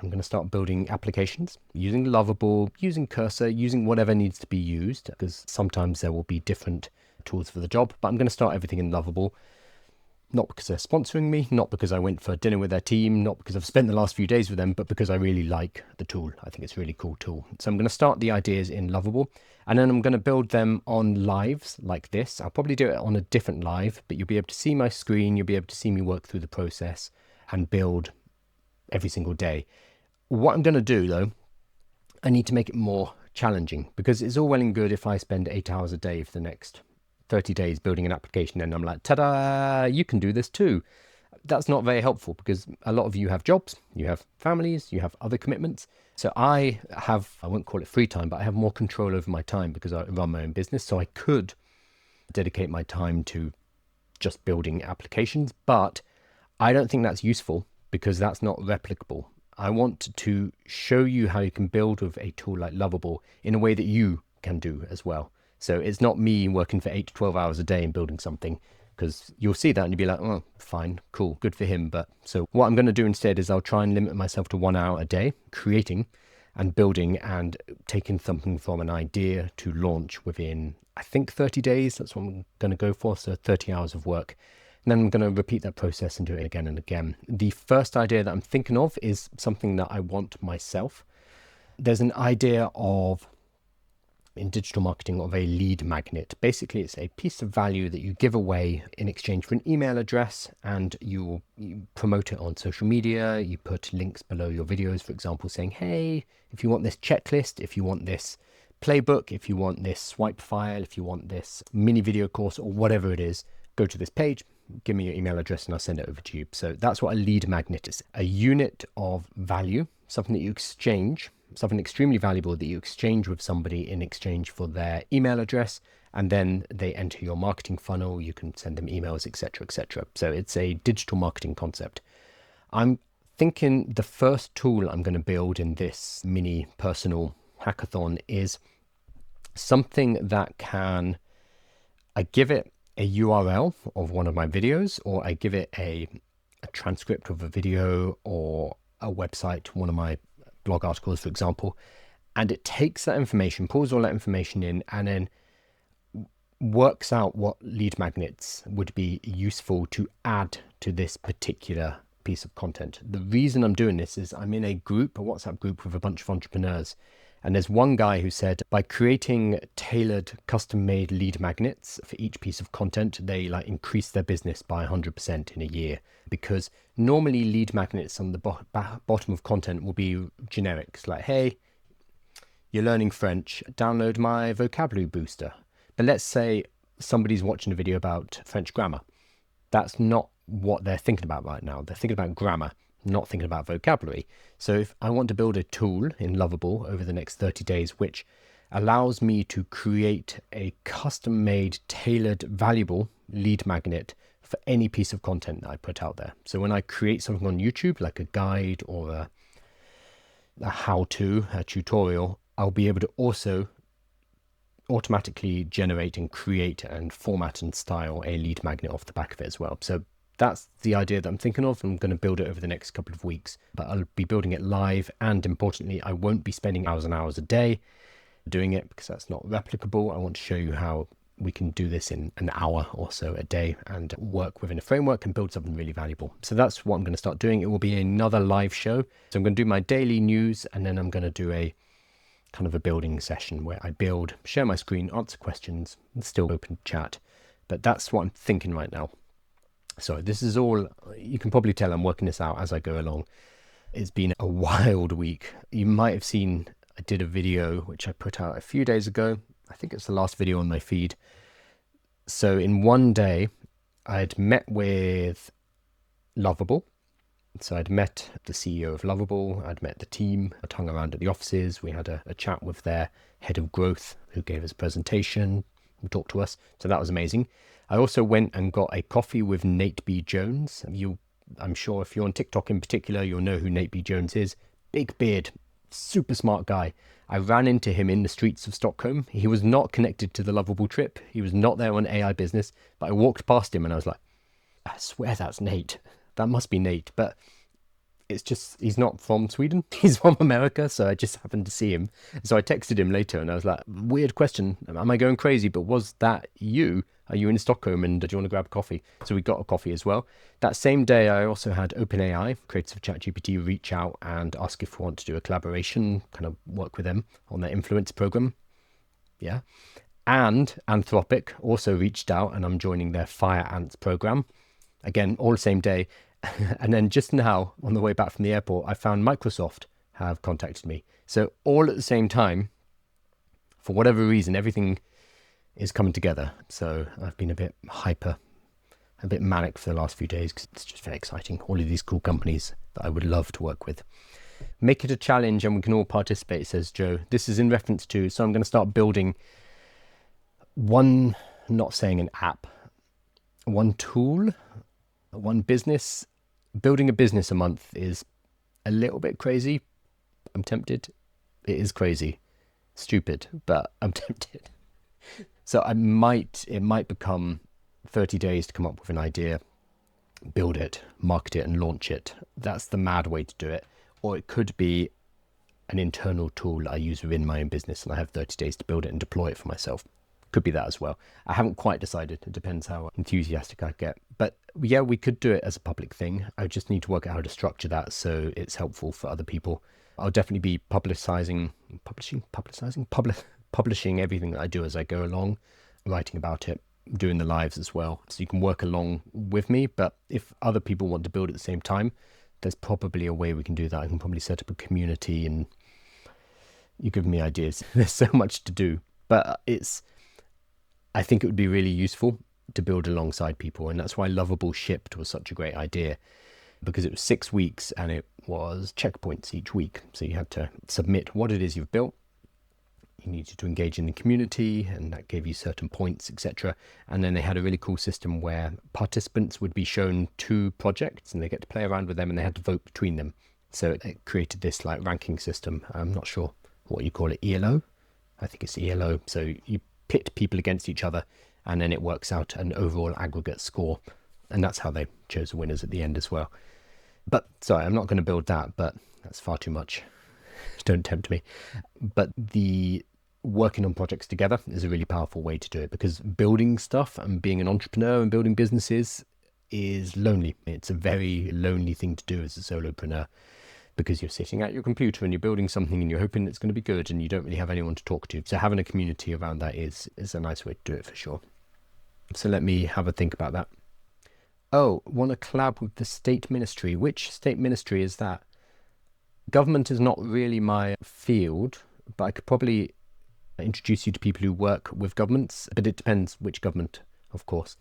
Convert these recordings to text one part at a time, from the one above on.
I'm going to start building applications using Lovable, using Cursor, using whatever needs to be used, because sometimes there will be different tools for the job. But I'm going to start everything in Lovable. Not because they're sponsoring me, not because I went for dinner with their team, not because I've spent the last few days with them, but because I really like the tool. I think it's a really cool tool. So I'm going to start the ideas in Lovable, and then I'm going to build them on lives like this. I'll probably do it on a different live, but you'll be able to see my screen, you'll be able to see me work through the process and build every single day. What I'm going to do though, I need to make it more challenging, because it's all well and good if I spend 8 hours a day for the next 30 days building an application and I'm like, ta-da, you can do this too. That's not very helpful, because a lot of you have jobs, you have families, you have other commitments. So I won't call it free time, but I have more control over my time because I run my own business. So I could dedicate my time to just building applications, but I don't think that's useful because that's not replicable. I want to show you how you can build with a tool like Lovable in a way that you can do as well. So it's not me working for 8 to 12 hours a day and building something, because you'll see that and you'll be like, oh, fine, cool, good for him. But so what I'm going to do instead is I'll try and limit myself to 1 hour a day, creating and building and taking something from an idea to launch within, I think, 30 days. That's what I'm going to go for. So 30 hours of work. And then I'm going to repeat that process and do it again and again. The first idea that I'm thinking of is something that I want myself. There's an idea in digital marketing of a lead magnet. Basically, it's a piece of value that you give away in exchange for an email address, and you promote it on social media. You put links below your videos, for example, saying, hey, if you want this checklist, if you want this playbook, if you want this swipe file, if you want this mini video course or whatever it is, go to this page, give me your email address and I'll send it over to you. So that's what a lead magnet is. A unit of value, something that you exchange, something extremely valuable that you exchange with somebody in exchange for their email address, and then they enter your marketing funnel. You can send them emails, etc., etc. So it's a digital marketing concept. I'm thinking the first tool I'm going to build in this mini personal hackathon is something that I give it a URL of one of my videos, or I give it a transcript of a video or a website, one of my blog articles, for example, and it takes that information, pulls all that information in, and then works out what lead magnets would be useful to add to this particular piece of content. The reason I'm doing this is I'm in a WhatsApp group with a bunch of entrepreneurs. And there's one guy who said by creating tailored custom-made lead magnets for each piece of content, they increase their business by 100% in a year. Because normally lead magnets on the bottom of content will be generics, like, hey, you're learning French, download my vocabulary booster. But let's say somebody's watching a video about French grammar. That's not what they're thinking about right now. They're thinking about grammar, not thinking about vocabulary. So if I want to build a tool in Lovable over the next 30 days, which allows me to create a custom-made, tailored, valuable lead magnet for any piece of content that I put out there. So when I create something on YouTube, like a guide or a how-to, a tutorial, I'll be able to also automatically generate and create and format and style a lead magnet off the back of it as well. So that's the idea that I'm thinking of. I'm going to build it over the next couple of weeks, but I'll be building it live. And importantly, I won't be spending hours and hours a day doing it, because that's not replicable. I want to show you how we can do this in an hour or so a day and work within a framework and build something really valuable. So that's what I'm going to start doing. It will be another live show. So I'm going to do my daily news, and then I'm going to do a kind of a building session where I build, share my screen, answer questions, and still open chat. But that's what I'm thinking right now. So this is all, you can probably tell I'm working this out as I go along. It's been a wild week. You might have seen, I did a video which I put out a few days ago. I think it's the last video on my feed. So in one day, I'd met with Lovable. So I'd met the CEO of Lovable, I'd met the team, I'd hung around at the offices, we had a chat with their head of growth who gave us a presentation and talked to us. So that was amazing. I also went and got a coffee with Nate B. Jones. I'm sure if you're on TikTok in particular, you'll know who Nate B. Jones is. Big beard, super smart guy. I ran into him in the streets of Stockholm. He was not connected to the Lovable trip. He was not there on AI business, but I walked past him and I was like, I swear that's Nate. That must be Nate. But It's just, he's not from Sweden. He's from America. So I just happened to see him. So I texted him later and I was like, weird question. Am I going crazy? But was that you? Are you in Stockholm and do you want to grab a coffee? So we got a coffee as well. That same day, I also had OpenAI, creators of ChatGPT, reach out and ask if we want to do a collaboration, kind of work with them on their influence program. Yeah. And Anthropic also reached out and I'm joining their Fire Ants program. Again, all the same day. And then just now, on the way back from the airport, I found Microsoft have contacted me. So all at the same time, for whatever reason, everything is coming together. So I've been a bit manic for the last few days because it's just very exciting. All of these cool companies that I would love to work with. Make it a challenge and we can all participate, says Joe. This is in reference to, so I'm going to start building one, not saying an app, one tool, one business. Building a business a month is a little bit crazy. I'm tempted. It is crazy, stupid, but I'm tempted. So it might become 30 days to come up with an idea, build it, market it and launch it. That's the mad way to do it. Or it could be an internal tool I use within my own business and I have 30 days to build it and deploy it for myself. Could be that as well. I haven't quite decided. It depends how enthusiastic I get. But yeah, we could do it as a public thing. I just need to work out how to structure that so it's helpful for other people. I'll definitely be publishing everything that I do as I go along, writing about it, doing the lives as well. So you can work along with me. But if other people want to build at the same time, there's probably a way we can do that. I can probably set up a community and you give me ideas. There's so much to do. But I think it would be really useful to build alongside people. And that's why Lovable shipped was such a great idea, because it was 6 weeks and it was checkpoints each week. So you had to submit what it is you've built. You needed to engage in the community and that gave you certain points, etc. And then they had a really cool system where participants would be shown 2 projects and they get to play around with them and they had to vote between them. So it created this like ranking system. I'm not sure what you call it, ELO? I think it's ELO. So you pit people against each other and then it works out an overall aggregate score. And that's how they chose the winners at the end as well. But sorry, I'm not going to build that, but that's far too much. Don't tempt me. But the working on projects together is a really powerful way to do it, because building stuff and being an entrepreneur and building businesses is lonely. It's a very lonely thing to do as a solopreneur, because you're sitting at your computer and you're building something and you're hoping it's going to be good and you don't really have anyone to talk to. So having a community around that is a nice way to do it for sure. So let me have a think about that. Oh, want to collab with the state ministry. Which state ministry is that? Government is not really my field, but I could probably introduce you to people who work with governments, but it depends which government, of course.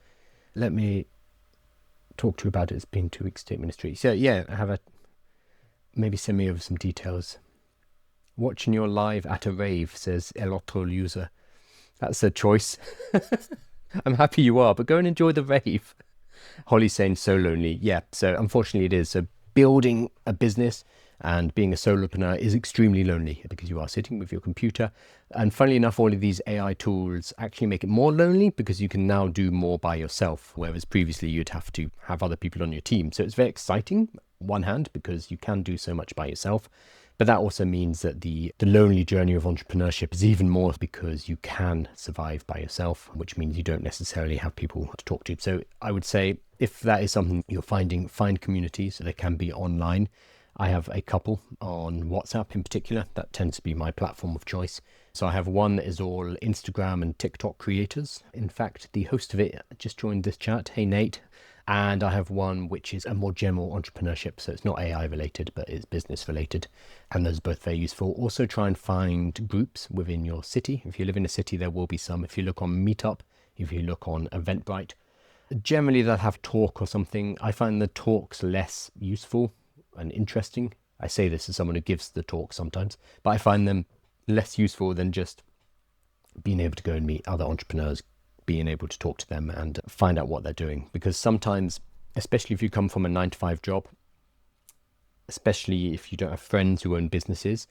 Let me talk to you about it. It's been 2 weeks state ministry. So yeah, maybe send me over some details. Watching your live at a rave, says Elotol user. That's a choice. I'm happy you are, but go and enjoy the rave. Holly's saying so lonely. Yeah, so unfortunately it is. So building a business and being a solopreneur is extremely lonely because you are sitting with your computer. And funnily enough, all of these AI tools actually make it more lonely because you can now do more by yourself, whereas previously you'd have to have other people on your team. So it's very exciting, on one hand, because you can do so much by yourself. But that also means that the lonely journey of entrepreneurship is even more because you can survive by yourself, which means you don't necessarily have people to talk to. So I would say if that is something you're finding, find communities. So they can be online. I have a couple on WhatsApp in particular. That tends to be my platform of choice. So I have one that is all Instagram and TikTok creators. In fact, the host of it just joined this chat. Hey, Nate. And I have one which is a more general entrepreneurship. So it's not AI related, but it's business related. And those are both very useful. Also try and find groups within your city. If you live in a city, there will be some. If you look on Meetup, if you look on Eventbrite, generally they'll have talk or something. I find the talks less useful and interesting. I say this as someone who gives the talk sometimes, but I find them less useful than just being able to go and meet other entrepreneurs, being able to talk to them and find out what they're doing. Because sometimes, especially if you come from a 9-to-5 job, especially if you don't have friends who own businesses,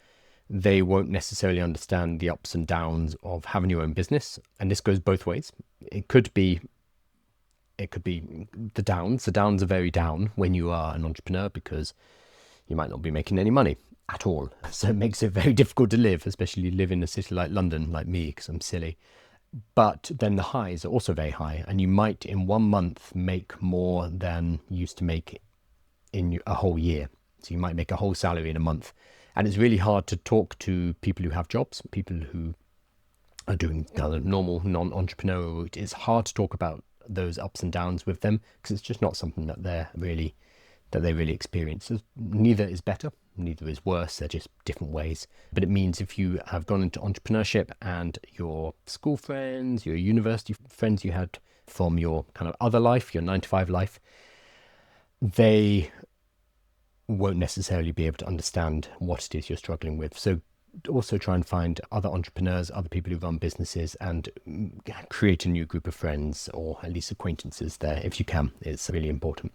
they won't necessarily understand the ups and downs of having your own business. And this goes both ways. It could be the downs. The downs are very down when you are an entrepreneur because you might not be making any money at all. So it makes it very difficult to live, especially live in a city like London, like me, because I'm silly. But then the highs are also very high, and you might in 1 month make more than you used to make in a whole year. So you might make a whole salary in a month. And it's really hard to talk to people who have jobs, people who are doing normal non-entrepreneurial route. It's hard to talk about those ups and downs with them because it's just not something that they really experience. Neither is better, neither is worse. They're just different ways. But it means if you have gone into entrepreneurship and your school friends, your university friends you had from your kind of other life, your 9 to 5 life, they won't necessarily be able to understand what it is you're struggling with. So also try and find other entrepreneurs, other people who run businesses, and create a new group of friends or at least acquaintances there if you can. It's really important.